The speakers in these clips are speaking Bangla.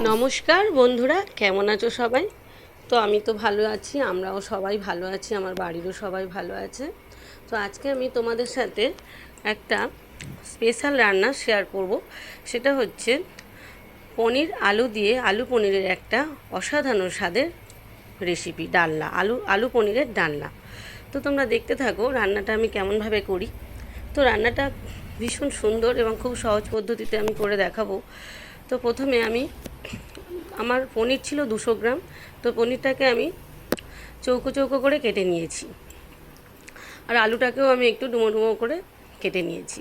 নমস্কার বন্ধুরা, কেমন আছো সবাই? তো আমি তো ভালো আছি, আমরাও সবাই ভালো আছি, আমার বাড়িরও সবাই ভালো আছে। তো আজকে আমি তোমাদের সাথে একটা স্পেশাল রান্না শেয়ার করব। সেটা হচ্ছে পনির আলু দিয়ে আলু পনিরের একটা অসাধারণ স্বাদের রেসিপি, ডালনা আলু আলু পনিরের ডালনা। তো তোমরা দেখতে থাকো রান্নাটা আমি কেমনভাবে করি। তো রান্নাটা ভীষণ সুন্দর এবং খুব সহজ পদ্ধতিতে আমি করে দেখাবো। তো প্রথমে আমার পনির ছিল 200 গ্রাম। তো পনিরটাকে আমি চৌকো চৌকো করে কেটে নিয়েছি, আর আলুটাকেও আমি একটু ডুমো ডুমো করে কেটে নিয়েছি।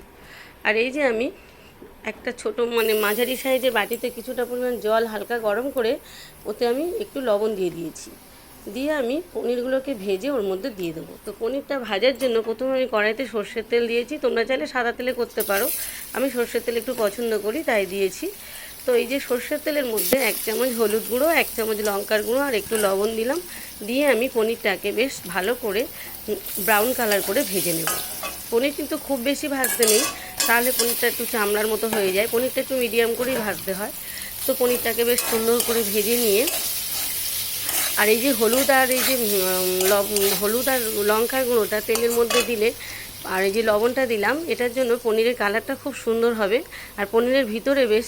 আর এই যে আমি একটা ছোটো মাঝারি সাইজে বাটিতে কিছুটা পরিমাণ জল হালকা গরম করে ওতে আমি একটু লবণ দিয়ে দিয়েছি। দিয়ে আমি পনিরগুলোকে ভেজে ওর মধ্যে দিয়ে দেবো। তো পনিরটা ভাজার জন্য প্রথমে আমি কড়াইতে সর্ষের তেল দিয়েছি, তোমরা চাইলে সাদা তেলে করতে পারো, আমি সর্ষের তেল একটু পছন্দ করি তাই দিয়েছি। তো এই যে সর্ষের তেলের মধ্যে 1 চামচ হলুদ গুঁড়ো, 1 চামচ লঙ্কার গুঁড়ো আর একটু লবণ দিলাম। দিয়ে আমি পনিরটাকে বেশ ভালো করে ব্রাউন কালার করে ভেজে নেব। পনির কিন্তু খুব বেশি ভাজতে নেই, তাহলে পনিরটা একটু চামড়ার মতো হয়ে যায়। পনিরটা একটু মিডিয়াম করেই ভাজতে হয়। তো পনিরটাকে বেশ সুন্দর করে ভেজে নিয়ে, আর এই যে হলুদ আর এই যে হলুদ আর লঙ্কার গুঁড়োটা তেলের মধ্যে দিলে, আর এই যে লবণটা দিলাম, এটার জন্য পনিরের কালারটা খুব সুন্দর হবে। আর পনিরের ভিতরে বেশ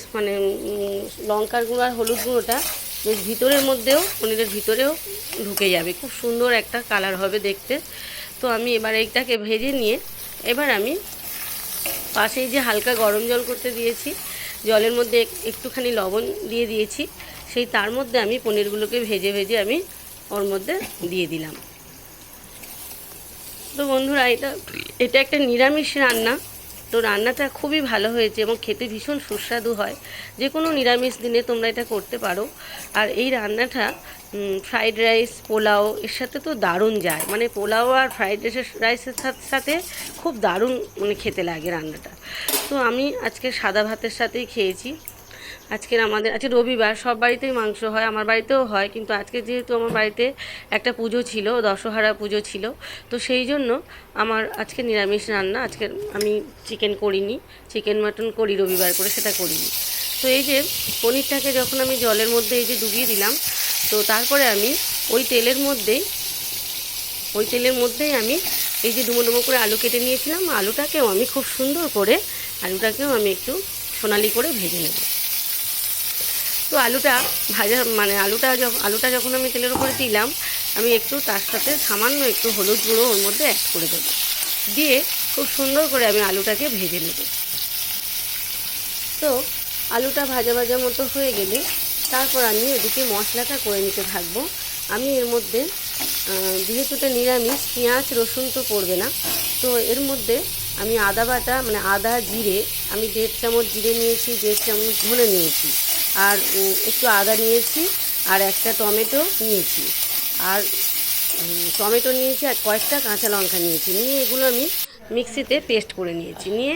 লঙ্কার গুঁড়ো আর হলুদ গুঁড়োটা বেশ ভিতরের মধ্যেও, পনিরের ভিতরেও ঢুকে যাবে, খুব সুন্দর একটা কালার হবে দেখতে। তো আমি এবার এইটাকে ভেজে নিয়ে এবার আমি পাশেই যে হালকা গরম জল করতে দিয়েছি, জলের মধ্যে একটুখানি লবণ দিয়ে দিয়েছি, সেই তার মধ্যে আমি পনিরগুলোকে ভেজে ভেজে আমি ওর মধ্যে দিয়ে দিলাম। তো বন্ধুরা, এটা একটা নিরামিষ রান্না। তো রান্নাটা খুবই ভালো হয়েছে এবং খেতে ভীষণ সুস্বাদু হয়। যে কোনো নিরামিষ দিনে তোমরা এটা করতে পারো। আর এই রান্নাটা ফ্রাইড রাইস, পোলাও এর সাথে তো দারুণ যায়। পোলাও আর ফ্রাইড রাইসের সাথে খুব দারুণ খেতে লাগে রান্নাটা। তো আমি আজকে সাদা ভাতের সাথেই খেয়েছি। আজকে রবিবার, সব বাড়িতেই মাংস হয়, আমার বাড়িতেও হয়, কিন্তু আজকে যেহেতু আমার বাড়িতে একটা পুজো ছিল, দশহারা পুজো ছিল, তো সেই জন্য আমার আজকে নিরামিষ রান্না। আজকে আমি চিকেন করিনি, চিকেন মাটন করি রবিবার করে, সেটা করিনি। তো এই যে পনিরটাকে যখন আমি জলের মধ্যে এই যে ডুবিয়ে দিলাম, তো তারপরে আমি ওই তেলের মধ্যেই আমি এই যে ডুমো ডুমো করে আলু কেটে নিয়েছিলাম, আলুটাকেও আমি খুব সুন্দর করে একটু সোনালি করে ভেজে নেব। তো আলুটা ভাজা আলুটা যখন আমি তেলের উপরে দিলাম, আমি একটু তার সাথে সামান্য একটু হলুদ গুঁড়ো ওর মধ্যে অ্যাড করে দেবো। দিয়ে খুব সুন্দর করে আমি আলুটাকে ভেজে নেব। তো আলুটা ভাজা ভাজা মতো হয়ে গেলে তারপর আমি এদিকে মশলাটা করে নিতে থাকবো। আমি এর মধ্যে যেহেতু এটা নিরামিষ, পেঁয়াজ রসুন তো পড়বে না, তো এর মধ্যে আমি আদা বাটা আদা জিরে, আমি 1.5 চামচ জিরে নিয়েছি, 1.5 চামচ ধনে নিয়েছি, আর একটু আদা নিয়েছি, আর একটা টমেটো নিয়েছি, আর কয়েকটা কাঁচা লঙ্কা নিয়েছি। নিয়ে এগুলো আমি মিক্সিতে পেস্ট করে নিয়েছি। নিয়ে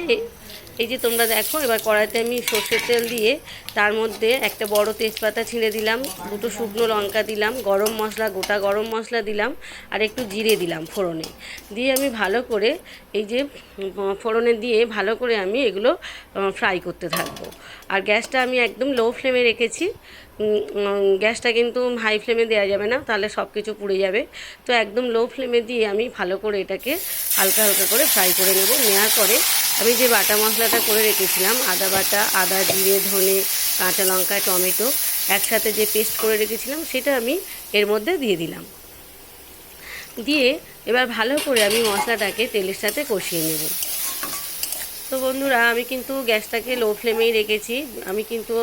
এই যে তোমরা দেখো, এবার কড়াইতে আমি সর্ষের তেল দিয়ে তার মধ্যে একটা বড় তেজপাতা ছিঁড়ে দিলাম, 2টো শুকনো লঙ্কা দিলাম, গোটা গরম মশলা দিলাম, আর একটু জিরে দিলাম ফোড়নে। দিয়ে আমি ভালো করে এই যে ফোড়নে দিয়ে ভালো করে আমি এগুলো ফ্রাই করতে থাকবো। আর গ্যাসটা আমি একদম লো ফ্লেমে রেখেছি। গ্যাসটা কিন্তু হাই ফ্লেমে দেওয়া যাবে না, তাহলে সব কিছু পুড়ে যাবে। তো একদম লো ফ্লেমে দিয়ে আমি ভালো করে এটাকে হালকা হালকা করে ফ্রাই করে নেওয়ার পরে আমি যে বাটা মশলাটা করে রেখেছিলাম, আদা বাটা, আদা জিরে ধনে কাঁচা লঙ্কা টমেটো একসাথে যে পেস্ট করে রেখেছিলাম, সেটা আমি এর মধ্যে দিয়ে দিলাম। দিয়ে এবার ভালো করে আমি মশলাটাকে তেলের সাথে কষিয়ে নেব। তো বন্ধুরা, আমি কিন্তু গ্যাসটাকে লো ফ্লেমেই রেখেছি, আমি কিন্তু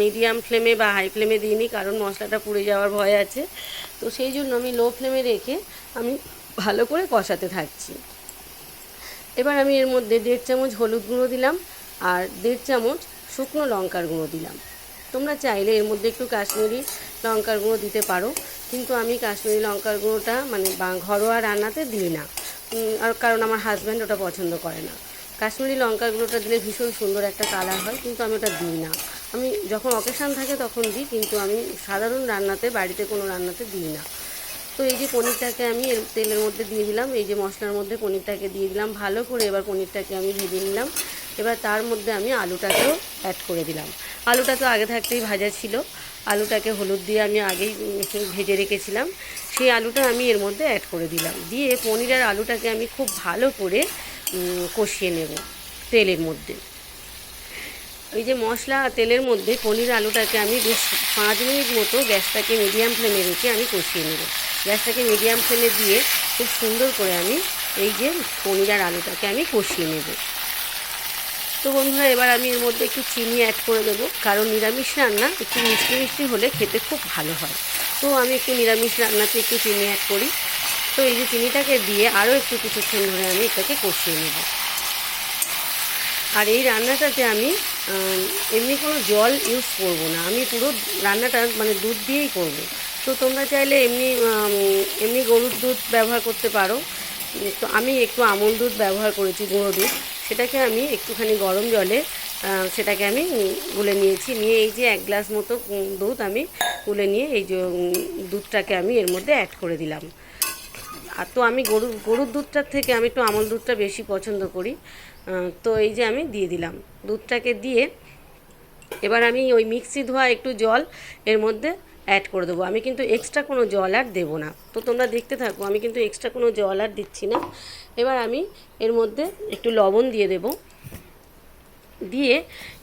মিডিয়াম ফ্লেমে বা হাই ফ্লেমে দিইনি, কারণ মশলাটা পুড়ে যাওয়ার ভয় আছে। তো সেই জন্য আমি লো ফ্লেমে রেখে আমি ভালো করে কষাতে থাকছি। এবার আমি এর মধ্যে 1.5 চামচ হলুদ গুঁড়ো দিলাম, আর 1.5 চামচ শুকনো লঙ্কার গুঁড়ো দিলাম। তোমরা চাইলে এর মধ্যে একটু কাশ্মীরি লঙ্কার গুঁড়ো দিতে পারো, কিন্তু আমি কাশ্মীরি লঙ্কার গুঁড়োটা ঘরোয়া রান্নাতে দিই না, আর কারণ আমার হাজব্যান্ড ওটা পছন্দ করে না। কাশ্মীরি লঙ্কার গুঁড়োটা দিলে ভীষণ সুন্দর একটা কালার হয়, কিন্তু আমি ওটা দিই না। আমি যখন অকেশান থাকে তখন দিই, কিন্তু আমি সাধারণ রান্নাতে, বাড়িতে কোনো রান্নাতে দিই না। তো এই যে পনিরটাকে আমি এর তেলের মধ্যে দিয়ে দিলাম, এই যে মশলার মধ্যে পনিরটাকে দিয়ে দিলাম, ভালো করে এবার পনিরটাকে আমি ভেজে নিলাম। এবার তার মধ্যে আমি আলুটাকেও অ্যাড করে দিলাম। আলুটা তো আগে থাকতেই ভাজা ছিল, আলুটাকে হলুদ দিয়ে আমি আগেই ভেজে রেখেছিলাম। সেই আলুটা আমি এর মধ্যে অ্যাড করে দিলাম, দিয়ে পনির আর আলুটাকে আমি খুব ভালো করে কষিয়ে নেব তেলের মধ্যে। ওই যে মশলা তেলের মধ্যে পনির আলুটাকে আমি বেশ 5 মিনিট মতো গ্যাসটাকে মিডিয়াম ফ্লেমে রেখে আমি কষিয়ে নেব। গ্যাসটাকে মিডিয়াম ফ্লেমে দিয়ে খুব সুন্দর করে আমি এই যে পনির আর আলুটাকে আমি কষিয়ে নেব। তো বন্ধুরা, এবার আমি এর মধ্যে একটু চিনি অ্যাড করে দেবো, কারণ নিরামিষ রান্না একটু মিষ্টি মিষ্টি হলে খেতে খুব ভালো হয়। তো আমি একটু নিরামিষ রান্নাতে একটু চিনি অ্যাড করি। তো এই যে চিনিটাকে দিয়ে আরও একটু কিছুক্ষণ ধরে আমি এটাকে কষিয়ে নেব। আর এই রান্নাটাতে আমি এমনি কোনো জল ইউজ করব না, আমি পুরো রান্নাটা মানে দুধ দিয়েই করব। তো তোমরা চাইলে এমনি গরুর দুধ ব্যবহার করতে পারো। তো আমি একটু আমুল দুধ ব্যবহার করেছি, গুঁড়ো দুধ। সেটাকে আমি একটুখানি গরম জলে সেটাকে আমি গুলে নিয়েছি, নিয়ে এই যে 1 গ্লাস মতো দুধ আমি গুলে নিয়ে এই যে দুধটাকে আমি এর মধ্যে অ্যাড করে দিলাম। আর তো আমি গরুর দুধটার থেকে আমি একটু আমুল দুধটা বেশি পছন্দ করি। তো এই যে আমি দিয়ে দিলাম দুধটাকে, দিয়ে এবার আমি ওই মিক্সি ধোয়া একটু জল এর মধ্যে অ্যাড করে দেবো। আমি কিন্তু এক্সট্রা কোনো জল আর দেবো না। তো তোমরা দেখতে থাকো, আমি কিন্তু এক্সট্রা কোনো জল আর দিচ্ছি না। এবার আমি এর মধ্যে একটু লবণ দিয়ে দেবো, দিয়ে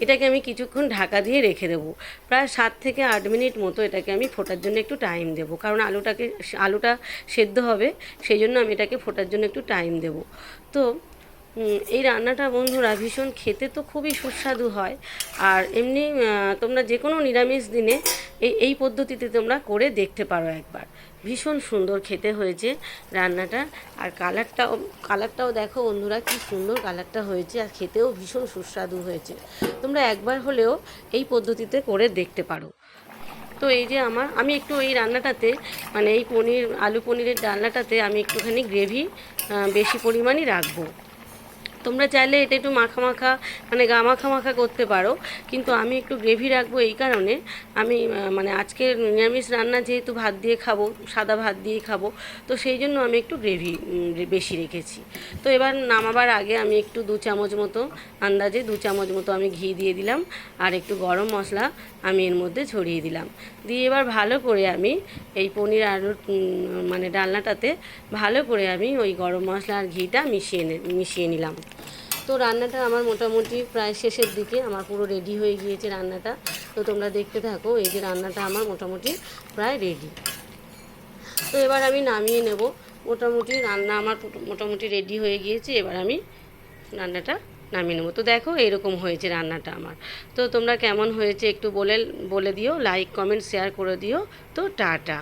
এটাকে আমি কিছুক্ষণ ঢাকা দিয়ে রেখে দেবো। প্রায় 7 থেকে 8 মিনিট মতো এটাকে আমি ফোটার জন্য একটু টাইম দেবো, কারণ আলুটা সেদ্ধ হবে, সেই জন্য আমি এটাকে ফোটার জন্য একটু টাইম দেবো। তো এই রান্নাটা বন্ধুরা ভীষণ খেতে তো খুবই সুস্বাদু হয়। আর এমনি তোমরা যে কোনো নিরামিষ দিনে এই পদ্ধতিতে তোমরা করে দেখতে পারো একবার। ভীষণ সুন্দর খেতে হয়েছে রান্নাটা। আর কালারটাও দেখো বন্ধুরা, কি সুন্দর কালারটা হয়েছে, আর খেতেও ভীষণ সুস্বাদু হয়েছে। তোমরা একবার হলেও এই পদ্ধতিতে করে দেখতে পারো। তো এই যে আমি একটু এই রান্নাটাতে মানে এই আলু পনিরের রান্নাটাতে আমি একটুখানি গ্রেভি বেশি পরিমাণই রাখবো। তোমরা চাইলে এটা একটু মাখা মাখা মানে গা মাখা মাখা করতে পারো, কিন্তু আমি একটু গ্রেভি রাখবো এই কারণে। আমি মানে আজকে নিরামিষ রান্না যেহেতু ভাত দিয়ে খাবো, সাদা ভাত দিয়েই খাবো, তো সেই জন্য আমি একটু গ্রেভি বেশি রেখেছি। তো এবার নামাবার আগে আমি একটু 2 চামচ মতো, আন্দাজে 2 চামচ মতো আমি ঘি দিয়ে দিলাম, আর একটু গরম মশলা আমি এর মধ্যে ছড়িয়ে দিলাম। দিয়ে এবার ভালো করে আমি এই পনির আলুর মানে ডালনাটাতে ভালো করে আমি ওই গরম মশলা আর ঘিটা মিশিয়ে নিলাম। তো রান্নাটা আমার মোটামুটি প্রায় শেষের দিকে, আমার পুরো রেডি হয়ে গিয়েছে রান্নাটা। তো তোমরা দেখতে থাকো, এই যে রান্নাটা আমার মোটামুটি প্রায় রেডি। তো এবার আমি নামিয়ে নেব। মোটামুটি রান্না আমার মোটামুটি রেডি হয়ে গিয়েছে, এবার আমি রান্নাটা নামিয়ে নেবো। তো দেখো এরকম হয়েছে রান্নাটা আমার। তো তোমরা কেমন হয়েছে একটু বলে দিও, লাইক কমেন্ট শেয়ার করে দিও। তো টাটা।